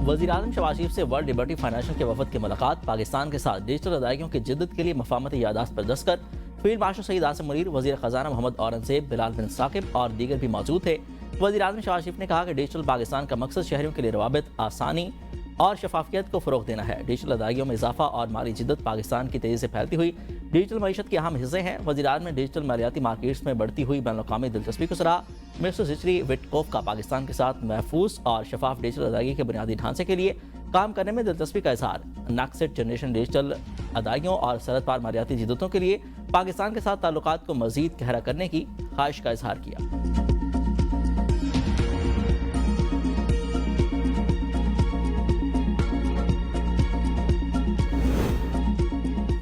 वज़ीर-ए-आज़म शहबाज शरीफ से world liberty financial के वफद की मुलाकात, पाकिस्तान के साथ डिजिटल अदायगियों की जिद्दत के लिए मफाहमती यादाश्त पर दस्तखत। फील्ड मार्शल शहीद आसिम मुनीर, वज़ीर ख़जाना मोहम्मद औरंगज़ेब, बिलाल बिन साकिब और दीगर भी मौजूद थे। वज़ीर-ए-आज़म शहबाज शरीफ ने कहा कि डिजिटल पाकिस्तान का मकसद शहरियों के लिए रवाबित, आसानी और शफाफियत को फ़रोग़ देना है। डिजिटल अदायगियों में इजाफा और माली जिद्दत पाकिस्तान की तेज़ी से फैलती हुई डिजिटल मईशत के अहम हिस्से हैं। वज़ीर-ए-आज़म ने डिजिटल मालियाती मार्केट्स में बढ़ती हुई बैनुल-अक़वामी दिलचस्पी को सराहा। मिनिस्टर जिचरी विटकोफ का पाकिस्तान के साथ महफूज और शफाफ डिजिटल अदायगी के बुनियादी ढांचे के लिए काम करने में दिलचस्पी का इजहार। नेक्स्ट जनरेशन डिजिटल अदायगियों और सरहद पार मालियाती जिद्दतों के लिए पाकिस्तान के साथ ताल्लुकात को मज़ीद गहरा करने की ख्वाहिश का इजहार किया।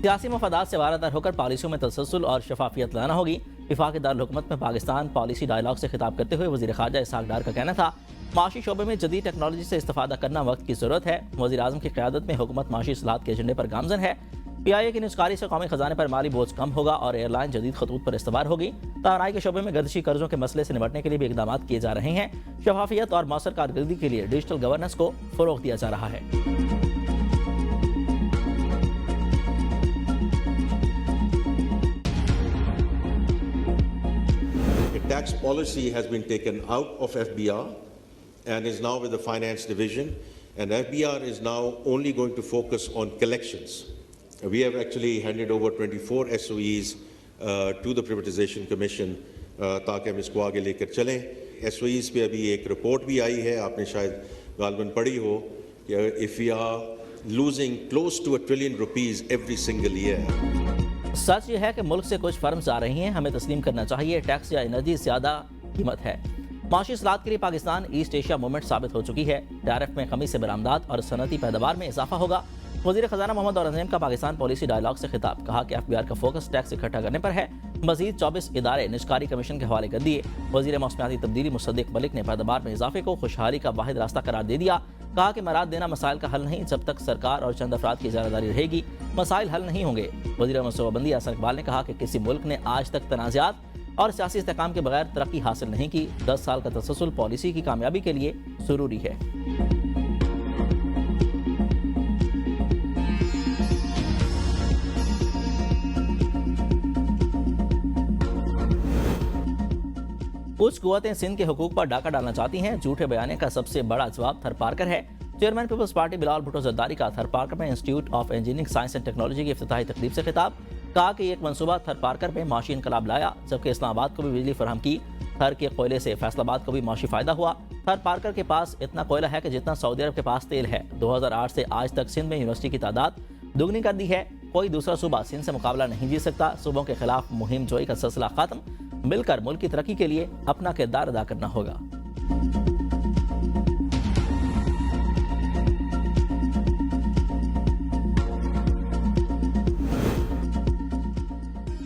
सियासी मफादात से वारादार होकर पॉलिसियों में तसलसल और शफाफियत लाना होगी। वफाकी दारुल-हुकूमत में पाकिस्तान पॉलिसी डायलॉग से खिताब करते हुए वज़ीर ख़ारजा इसहाक डार का कहना था, माशी शोबे में जदीद टेक्नोलॉजी से इस्तेफादा करना वक्त की ज़रूरत है। वज़ीर-ए-आज़म की क़यादत में हुकूमत माशी इस्लाहत के एजेंडे पर गामज़न है। PIA की निजकारी से कौमी ख़जाने पर माली बोझ कम होगा और एयरलाइन जदीद खतूत पर इस्तवार होगी। तवानाई के शोबे में गर्दिशी कर्जों के मसले से निपटने के लिए भी इक़दाम किए जा रहे हैं। शफाफियत और मौसर कारकर्दगी के लिए डिजिटल गवर्नेंस को फ़रोग़ दिया जा रहा है। Tax policy has been taken out of FBR and is now with the Finance Division, and FBR is now only going to focus on collections. We have actually handed over 24 SOEs to the Privatization Commission ताकि हम इसको आगे लेकर चलें। SOEs पे अभी एक report भी आई है, आपने शायद गालबन पढ़ी हो कि if we are losing close to $1 trillion every single year. सच यह है कि मुल्क से कुछ फर्म्स आ रही हैं, हमें तस्लीम करना चाहिए। टैक्स या एनर्जी ज़्यादा कीमत है। माशी इस्लाहत के लिए पाकिस्तान ईस्ट एशिया मूवमेंट साबित हो चुकी है। टैरिफ में कमी से बरामदात और सनती पैदावार में इजाफा होगा। वज़ीर ख़जाना मोहम्मद औरंगज़ेब का पाकिस्तान पॉलिसी डायलॉग से खिताब, कहा कि FBR का फोकस टैक्स इकट्ठा करने पर है। मजीद 24 इदारे निजकारी कमीशन के हवाले कर दिए। वज़ीर मौसमियाती तब्दीली मुसद्दिक मलिक ने पैदावार में इजाफे को खुशहाली का वाहिद रास्ता करार दे दिया। कहा कि मराद देना मसाइल का हल नहीं, जब तक सरकार और चंद अफराद की ज़िम्मेदारी रहेगी मसाइल हल नहीं होंगे। वज़ीर मनसूबाबंदी हसन इकबाल ने कहा कि किसी मुल्क ने आज तक तनाज़ात और सियासी इस्तेहकाम के बगैर तरक्की हासिल नहीं की। 10 साल का तसलसल पॉलिसी की कामयाबी के लिए ज़रूरी है। कुछ कुव्वतें सिंध के हुकूक पर डाका डालना चाहती हैं। झूठे बयाने का सबसे बड़ा जवाब थरपारकर है। चेयरमैन पीपल्स पार्टी बिलाल भुट्टो जरदारी का थरपारकर में institute of engineering science and technology की इफ्तिताही तकरीब से खिताब, कहा कि एक मनसूबा थरपारकर में माशी इनकलाब लाया, जबकि इस्लामाबाद को भी बिजली फराहम की। थर के कोयले से फैसलाबाद को भी माशी फायदा हुआ। थरपारकर के पास इतना कोयला है कि जितना सऊदी अरब के पास तेल है। 2008 से आज तक सिंध में यूनिवर्सिटी की तादाद दुगनी कर दी है। कोई दूसरा सूबा सिंध से मुकाबला नहीं जीत सकता। सूबों के खिलाफ मुहिम जोई का सिलसिला खत्म। मिलकर मुल्क की तरक्की के लिए अपना किरदार अदा करना होगा।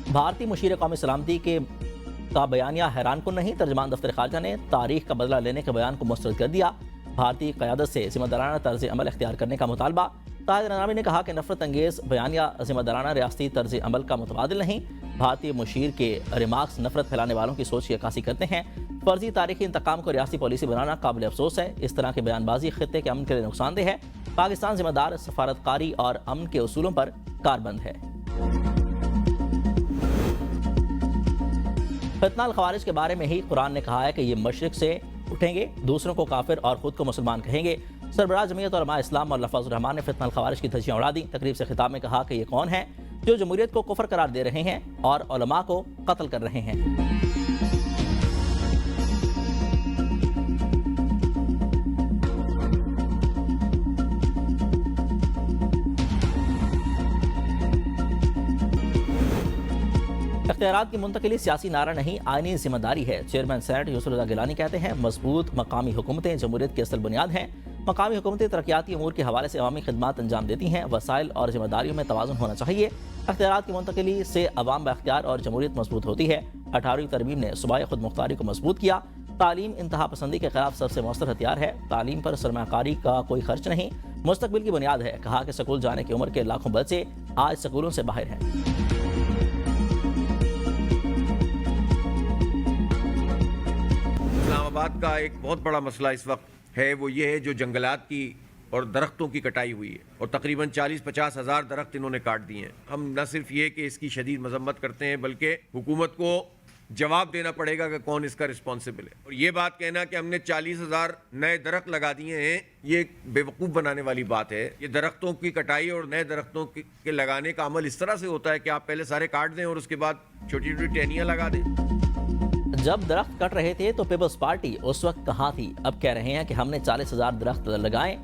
भारतीय मुशीर कौमी सलामती का बयानिया हैरान कुन नहीं। तर्जमान दफ्तर खारजा ने तारीख का बदला लेने के बयान को मुस्तरद कर दिया। भारतीय क़यादत से ज़िम्मेदाराना तर्ज अमल इख्तियार करने का मुतालबा। ताहिर अनामी ने कहा कि नफरत अंगेज़ बयानिया ज़िम्मेदाराना रियासती तर्ज अमल का मुतबादिल नहीं। भारतीय मुशीर के रिमार्क्स नफरत फैलाने वालों की सोच की अक्कासी करते हैं। फर्जी तारीखी इंतकाम को रियासती पॉलिसी बनाना काबिल अफसोस है। इस तरह की बयानबाजी खित्ते के अमन के लिए नुकसानदेह है। पाकिस्तान जिम्मेदार सफारतकारी और अमन के उसूलों पर कारबंद है। फितना ख़वारिज के बारे में ही कुरान ने कहा है कि ये मशरिक से उठेंगे, दूसरों को काफिर और खुद को मुसलमान कहेंगे। सरबराह जमीयत उलमा इस्लाम और लफाजुर रहमान ने फितना ख़वारिज की धज्जियां उड़ा दी। तकरीब से खिताब में कहा कि ये कौन है जो जमहूरियत को कुफर करार दे रहे हैं और उलमा को कत्ल कर रहे हैं। इख्तियारात की मुंतकिली सियासी नारा नहीं, आईनी जिम्मेदारी है। चेयरमैन सेनेट यूसुफ रज़ा गिलानी कहते हैं, मजबूत मकामी हुकूमतें जमहूरियत की असल बुनियाद हैं। मकामी हुकूमतें तरक्याती अमूर के हवाले से अवामी खिदमात अंजाम देती हैं। वसाइल और जिम्मेदारियों में तवाज़ुन होना चाहिए। इख्तियारात की मुंतकिली से अवाम बाख्तियार और जमहूरियत मजबूत होती है। 18वीं तरमीम ने सूबाई खुद मुख्तारी को मजबूत किया। तालीम इंतहा पसंदी के खिलाफ सबसे मौसर हथियार है। तालीम पर सरमाकारी का कोई खर्च नहीं, मुस्तकबिल की बुनियाद है। कहा कि स्कूल जाने की उम्र के लाखों बच्चे आज स्कूलों से बाहर हैं। इस्लामाबाद का एक बहुत बड़ा मसला इस वक्त है, वो ये है जो जंगलात की और दरख्तों की कटाई हुई है और तकरीबन 40-50 हज़ार दरख्त इन्होंने काट दिए हैं। हम न सिर्फ ये कि इसकी शदीद मजम्मत करते हैं बल्कि हुकूमत को जवाब देना पड़ेगा कि कौन इसका रिस्पॉन्सिबल है। और ये बात कहना कि हमने 40,000 नए दरख्त लगा दिए हैं, ये बेवकूफ़ बनाने वाली बात है। ये दरख्तों की कटाई और नए दरख्तों के लगाने का अमल इस तरह से होता है कि आप पहले सारे काट दें और उसके बाद छोटी छोटी टहनियाँ लगा दें। जब दरख्त कट रहे थे तो पीपल्स पार्टी उस वक्त कहाँ थी? अब कह रहे हैं कि हमने 40,000 दरख्त लगाए,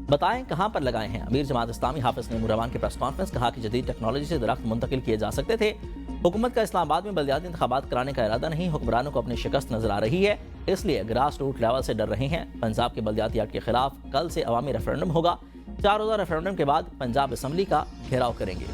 बताएं कहां पर लगाए हैं। अमीर जमात इस्लामी हाफिज ने रहमान के प्रेस कॉन्फ्रेंस कहा कि जदीद टेक्नोलॉजी से दरख्त मुंतकिल किए जा सकते थे। हुकूमत का इस्लामाबाद में बल्दियाती इंतखाबात कराने का इरादा नहीं, हुक्मरानों को अपनी शिकस्त नजर आ रही है, इसलिए ग्रास रूट लेवल से डर रहे हैं। पंजाब के बल्दियाती एक्ट के खिलाफ कल से अवामी रेफरेंडम होगा। 4 रोज़ा रेफरेंडम के बाद पंजाब असम्बली का घेराव करेंगे।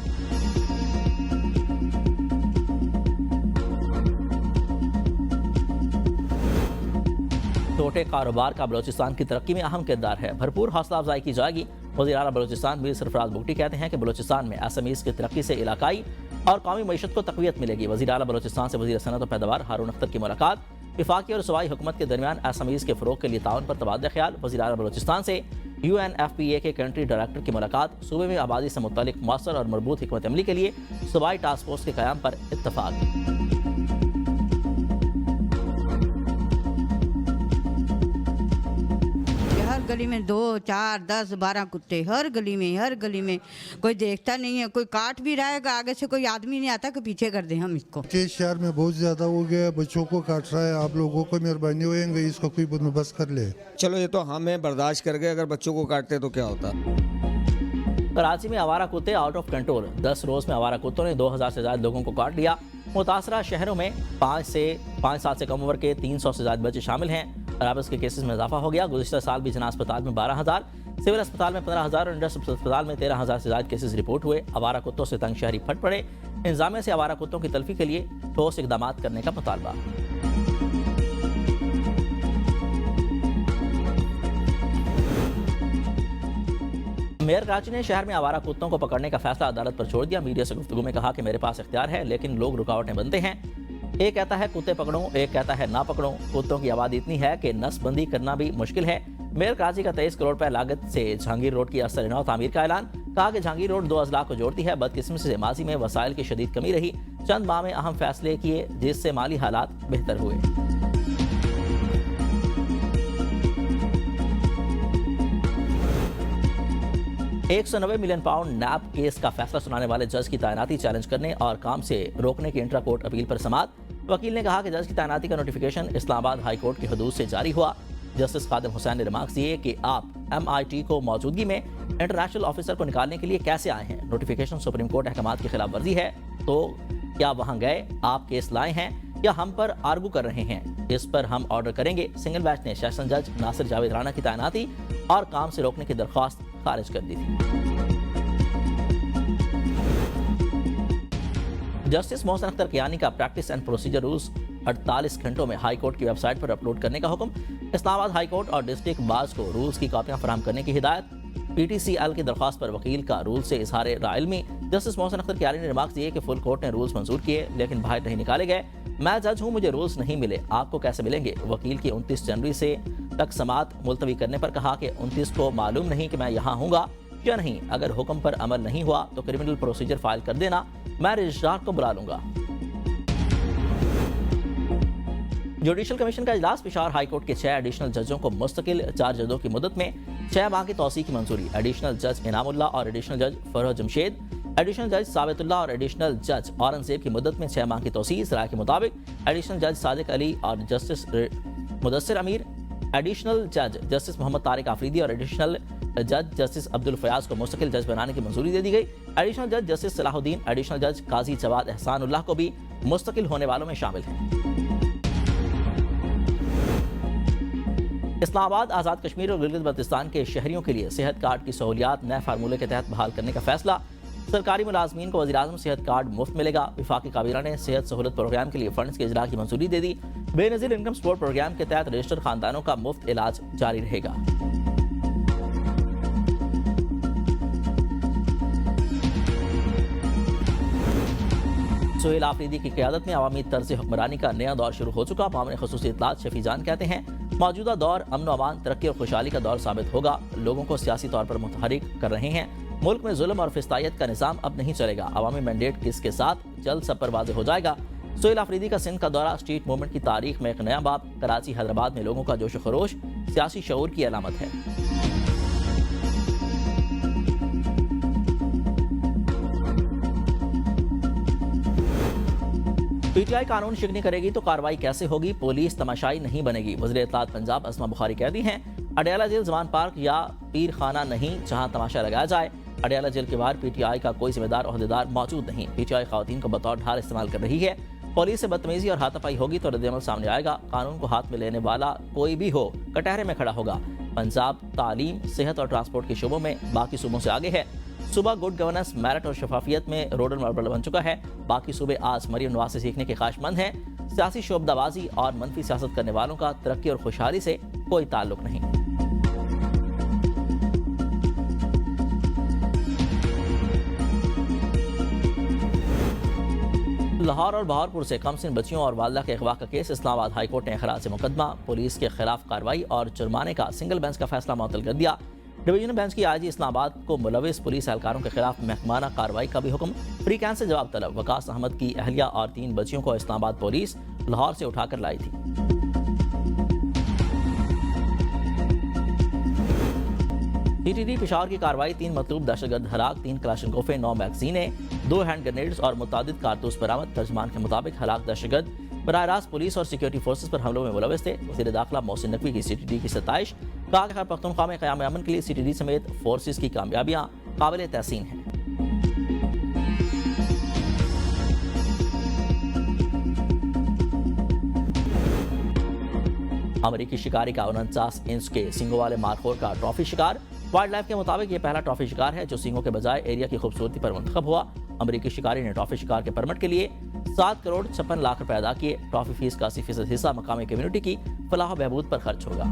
छोटे कारोबार का बलोचिस्तान की तरक्की में अहम किरदार है, भरपूर हौसला अफजाई की जाएगी। वज़ीर आला बलोचिस्तान मीर सरफराज बुगटी कहते हैं कि बलोचिस्तान में एसएमईज़ की तरक्की से इलाकाई और कौमी मईशत को तक़वियत मिलेगी। वज़ीर आला बलोचिस्तान से वज़ीर सनअत और पैदावार हारून अख्तर की मुलाकात। वफाकी और सूबाई हुकूमत के दरमियान एसएमईज़ के फ़रोग़ के लिए ताउन पर तबादला ख्याल। वज़ीर आला बलोचिस्तान से UNFPA के कंट्री डायरेक्टर की मुलाकात। सूबे में आबादी से मुतल्लिक़ मौसर और मरबूत हिकमत अमली के लिए सूबाई टास्क फोर्स के क़याम पर इत्तफ़ाक़। हर गली में 2, 4, 10, 12 कुत्ते, हर गली में कोई देखता नहीं है। कोई काट भी रहा है, आगे से कोई आदमी नहीं आता कि पीछे कर दे हम इसको। के शहर में बहुत ज्यादा हो गया, बच्चों को काट रहा है। आप लोगों को मेहरबानी होएंगे, इसको कोई बंदोबस्त कर ले। चलो ये तो हमें बर्दाश्त कर गए, अगर बच्चों को काटते तो क्या होता। कराची में आवारा कुत्ते आउट ऑफ कंट्रोल। 10 रोज में आवारा कुत्तों ने 2000 से ज्यादा लोगों को काट लिया। मुतासरा शहरों में 5 साल से कम उम्र के 300 से ज्यादा बच्चे शामिल हैं। रेबिस के केसेस में इजाफा हो गया। गुज़िश्ता साल भी जना अस्पताल में 12,000, सिविल अस्पताल में 15,000 और इंडस अस्पताल में 13,000 से ज्यादा केसेस रिपोर्ट हुए। आवारा कुत्तों से तंग शहरी फट पड़े। इंतजामिया से आवारा कुत्तों की तल्फी के लिए ठोस इकदाम करने का मुतालबा। मेयर कराची ने शहर में आवारा कुत्तों को पकड़ने का फैसला अदालत पर छोड़ दिया। मीडिया से गुफ्तगू में कहा कि मेरे पास इख्तियार है, लेकिन लोग रुकावटें बनते हैं। एक कहता है कुत्ते पकड़ो, एक कहता है ना पकड़ो। कुत्तों की आबादी इतनी है कि नसबंदी करना भी मुश्किल है। मेयर कराची का 23 करोड़ रुपए लागत से जहांगीर रोड की असर नौ तामीर का ऐलान। कहा कि जहांगीर रोड 2 अजला को जोड़ती है। बदकिस्मती से माजी में वसाइल की शदीद कमी रही। चंद माह में अहम फैसले किए जिससे माली हालात बेहतर हुए। 190 मिलियन पाउंड नैब केस का फैसला सुनाने वाले जज की तैनाती चैलेंज करने और काम से रोकने की इंट्रा कोर्ट अपील पर समाअत। वकील ने कहा कि जज की तैनाती का नोटिफिकेशन इस्लामाबाद हाई कोर्ट की हदूद से जारी हुआ। जस्टिस खादिम हुसैन ने रिमार्क्स दिए कि आप MIT को मौजूदगी में इंटरनेशनल ऑफिसर को निकालने के लिए कैसे आए हैं। नोटिफिकेशन सुप्रीम कोर्ट अहकामात की खिलाफ वर्जी है, तो क्या वहां गए, आप केस लाए हैं या हम पर आर्गू कर रहे हैं, इस पर हम ऑर्डर करेंगे। सिंगल बेंच ने सेशन जज नासिर जावेद राणा की तैनाती और काम से रोकने की दरख्वास्त खारिज कर दी थी। जस्टिस मोहसिन अख्तर कियानी का प्रैक्टिस एंड प्रोसीजर रूल्स 48 घंटों में हाई कोर्ट की वेबसाइट पर अपलोड करने का हुक्म। इस्लामाबाद हाई कोर्ट और डिस्ट्रिक्ट बार्स को रूल्स की कॉपियां फराहम करने की हिदायत। PTCL की दरख्वास्त पर वकील का रूल से इजहार राइल्मी। जस्टिस मोहसिन अख्तर कियानी ने रिमार्क्स दिए कि फुल कोर्ट ने रूल्स मंजूर किए लेकिन बाहर नहीं निकाले गए। मैं जज हूं, मुझे रूल्स नहीं मिले, आपको कैसे मिलेंगे। वकील की 29 जनवरी से तक समाअत मुलतवी करने पर कहा कि 29 को मालूम नहीं कि मैं यहाँ हूँगा या नहीं। अगर हुक्म पर अमल नहीं हुआ तो क्रिमिनल प्रोसीजर फाइल कर देना, मैं रजिस्ट्रार को बुला लूंगा। जुडिशल कमीशन का इजलास। पेशावर हाई कोर्ट के 6 एडिशनल जजों को मुस्तकिल 4 जजों की मुद्दत में 6 माह की तौसीक की मंजूरी। एडिशनल जज इनामुल्लाह और एडिशनल जज फरह जमशेद, एडिशनल जज साबितुल्लाह और एडिशनल जज औरंगजेब की मुद्दत में 6 माह की तौसीक। राय के मुताबिक एडिशनल जज सादिक अली और जस्टिस मुदस्सिर अमीर, एडिशनल जज जस्टिस मोहम्मद तारिक आफरीदी और एडिशनल जज जस्टिस अब्दुल फयाज को मुस्तकिल जज बनाने की मंजूरी दे दी गई। एडिशनल जज जस्टिस सलाहुद्दीन, एडिशनल जज काजी जवाद एहसानुल्लाह को भी मुस्तकिल होने वालों में शामिल हैं। इस्लामाबाद, आज़ाद कश्मीर और गिलगित बल्तिस्तान के शहरियों के लिए सेहत कार्ड की सहूलियात नए फार्मूले के तहत बहाल करने का फैसला। सरकारी मुलाजमीन को वज़ीर-ए-आज़म सेहत कार्ड मुफ्त मिलेगा। वफाकी काबीना ने सेहत सहूलत प्रोग्राम के लिए फंड्स के इजरा की मंजूरी दे दी। बेनज़ीर इनकम सपोर्ट प्रोग्राम के तहत रजिस्टर्ड खानदानों का मुफ्त इलाज जारी रहेगा। सुहेल आफरीदी की क़यादत में अवामी तर्ज़ हुक्मरानी का नया दौर शुरू हो चुका। मामले ख़ुसूसी इत्तलात शफी जान कहते हैं मौजूदा दौर अमन अमान, तरक्की और खुशहाली का दौर साबित होगा। लोगों को सियासी तौर पर मुतहरिक कर रहे हैं। मुल्क में जुल्म और फिस्तायत का निज़ाम अब नहीं चलेगा। अवामी मैंडेट किसके साथ, जल्द सब पर वाज़ेह हो जाएगा। सोहेल आफरीदी का सिंध का दौरा स्ट्रीट मूवमेंट की तारीख में एक नया बाब। कराची हैदराबाद में लोगों का जोश खरोश सियासी शऊर की अलामत है। पीटीआई कानून शिकनी करेगी तो कार्रवाई कैसे होगी, पुलिस तमाशाई नहीं बनेगी। वज़ीर इत्तलात पंजाब अस्मा बुखारी कहती हैं, अडयाला जेल जवान पार्क या पीर खाना नहीं जहां तमाशा लगाया जाए। अडयाला जेल के बाहर पीटीआई का कोई जिम्मेदार ओहदेदार मौजूद नहीं। पीटीआई खवातीन को बतौर ढाल इस्तेमाल कर रही है। पुलिस से बदतमीजी और हाथापाई होगी तो रद्द-ए-अमल सामने आएगा। कानून को हाथ में लेने वाला कोई भी हो कटहरे में खड़ा होगा। पंजाब तालीम, सेहत और ट्रांसपोर्ट के शोबों में बाकी सूबों से आगे है। सूबा गुड गवर्नेंस, मेरिट और शफाफियत में रोड मॉडल बन चुका है। बाकी सूबे आज मरियम नवाज से सीखने के ख्वाहिशमंद हैं। सियासी शोबदाबाजी और मनफी सियासत करने वालों का तरक्की और खुशहाली से कोई ताल्लुक नहीं। लाहौर और बहारपुर से कमसिन बच्चियों और वालदा के अगवा का केस इस्लामाबाद हाई कोर्ट ने खराज से मुकदमा। पुलिस के खिलाफ कार्रवाई और जुर्माने का सिंगल बेंच का फैसला मुअत्तल कर दिया। डिवीजनल बेंच की आईजी इस्लामाबाद को मुलविस पुलिस एहलकारों के खिलाफ महकमाना कार्रवाई का भी हुक्म। फ्री कैंप से जवाब तलब। वकास अहमद की अहलिया और 3 बच्चियों को इस्लामाबाद पुलिस लाहौर से उठाकर लाई थी। टीटीडी पेशावर की कार्रवाई, 3 मतलूब दहशतगर्द हलाक, 3 कलाशनकोफे, 9 मैगजीनें, 2 हैंड ग्रेनेड्स और मुतादिद कारतूस बरामद। तर्जमान के मुताबिक हलाक दहशतगर्द बराह रास्त पुलिस और सिक्योरिटी फोर्सेस पर हमलों में मुलविस थे। वज़ीर दाखिला मोहसिन नकवी की सीटीडी की सताइश। कहा कि खैबर पख्तूनख्वा में क़याम अमन के लिए सीटीडी समेत फोर्सेस की कामयाबियां काबिल तहसीन हैं। अमेरिकी शिकारी का 49 इंच के सींगों वाले मारखोर का ट्रॉफी शिकार। वाइल्ड लाइफ के मुताबिक ये पहला ट्रॉफी शिकार है जो सींगों के बजाय एरिया की खूबसूरती पर मुंतखब हुआ। अमेरिकी शिकारी ने ट्रॉफी शिकार के परमिट के लिए 7 करोड़ 56 लाख रुपए अदा किए। ट्रॉफी फीस का 80% हिस्सा मकामी कम्युनिटी की फलाह बहबूद पर खर्च होगा।